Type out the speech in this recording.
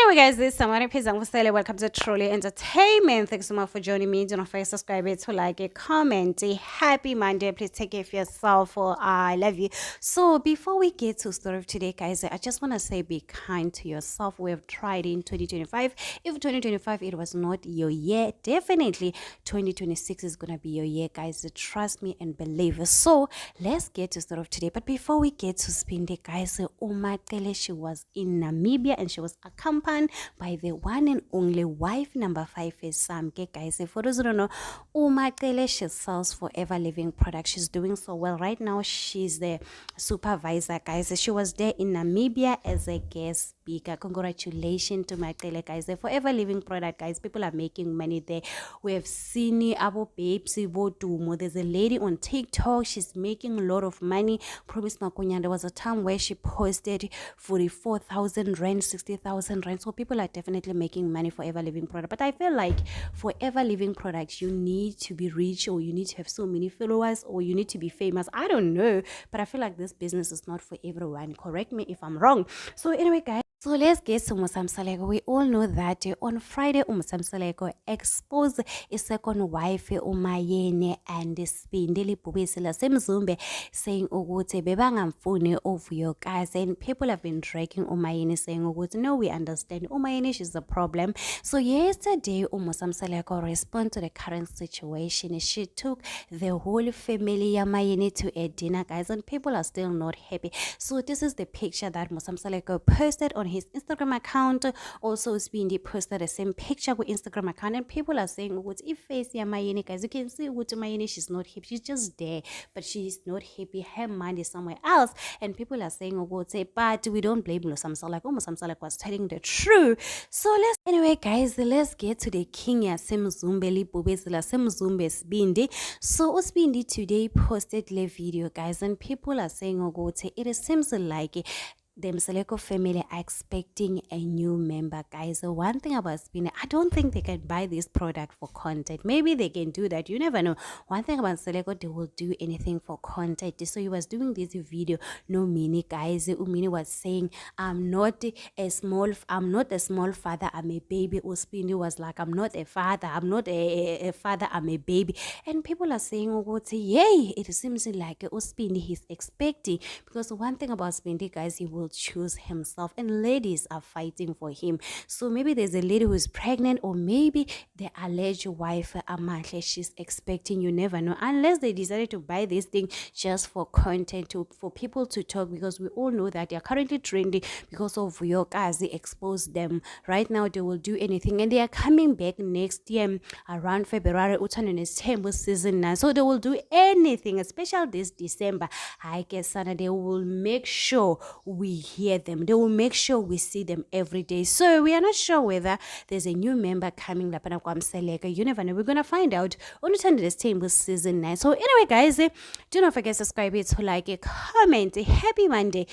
Anyway, guys, this is Samara Pizangusele. Welcome to Truly Entertainment. Thanks so much for joining me. Do not forget to subscribe, to like, a comment. A happy Monday. Please take care of yourself. I love you. So, before we get to story of today, guys, I just want to say be kind to yourself. We have tried in 2025. If 2025 it was not your year, definitely 2026 is gonna be your year, guys. Trust me and believe. So, let's get to story of today. But before we get to spin it, guys, Umatele, she was in Namibia and she was accompanied by the one and only wife number 5 is Samke, guys. For those who don't know, Umatele, she sells Forever Living products. She's doing so well right now. She's the supervisor, guys. She was there in Namibia as a guest speaker. Congratulations to Matele, guys. The Forever Living product, guys, people are making money there. We have seen Abo Babes Votumo. There's a lady on TikTok, she's making a lot of money. Promise Makunya, there was a time where she posted 44,000 rand, 60,000 rand. So people are definitely making money for Forever Living product. But I feel like for Forever Living products, you need to be rich, or you need to have so many followers, or you need to be famous. I don't know, but I feel like this business is not for everyone. Correct me if I'm wrong. So anyway, guys, so let's get to Musamsaleko. We all know that on Friday, Musamsaleko exposed a second wife, Umayene, and Spindili Pubisila Semzumbe, saying Oguti Bebangamfune of your guys. And people have been dragging Umayene, saying Oguti, no, we understand Umayene, she's the problem. So yesterday, Musamsaleko responded to the current situation. She took the whole family Yamayene to a dinner, guys, and people are still not happy. So this is the picture that Musamsaleko posted on his Instagram account. Also Spindi posted the same picture with Instagram account, and people are saying what if face Mayeni, guys, you can see what Mayeni, she's not happy, she's just there, but she's not happy, her mind is somewhere else. And people are saying but we don't blame Musamsaleko. Musamsaleko was telling the truth. So let's get to the king ya Semzumbe Lipubezila Semzumbe Spindi. So Spindi today posted the video, guys, and people are saying it seems like the Msaleko family are expecting a new member, guys. So one thing about Spinner, I don't think they can buy this product for content. Maybe they can do that, you never know. One thing about Msaleko, they will do anything for content. So he was doing this video, no mini, guys. Umini was saying, I'm not a small father, I'm a baby. Uspindi was like, I'm not a father, I'm not a father, I'm a baby. And people are saying, yay, it seems like Uspindi he's expecting, because one thing about Spindi, guys, he will choose himself, and ladies are fighting for him. So maybe there's a lady who is pregnant, or maybe the alleged wife Amahle, she's expecting, you never know, unless they decided to buy this thing just for content, for people to talk, because we all know that they are currently trending because of your guys. They expose them right now, they will do anything, and they are coming back next year around February season now, so they will do anything, especially this December. I guess they will make sure we hear them, they will make sure we see them every day. So we are not sure whether there's a new member coming up, you never know, we're gonna find out on this table season 9. So anyway, guys, do not forget to subscribe, to like, comment. Happy Monday.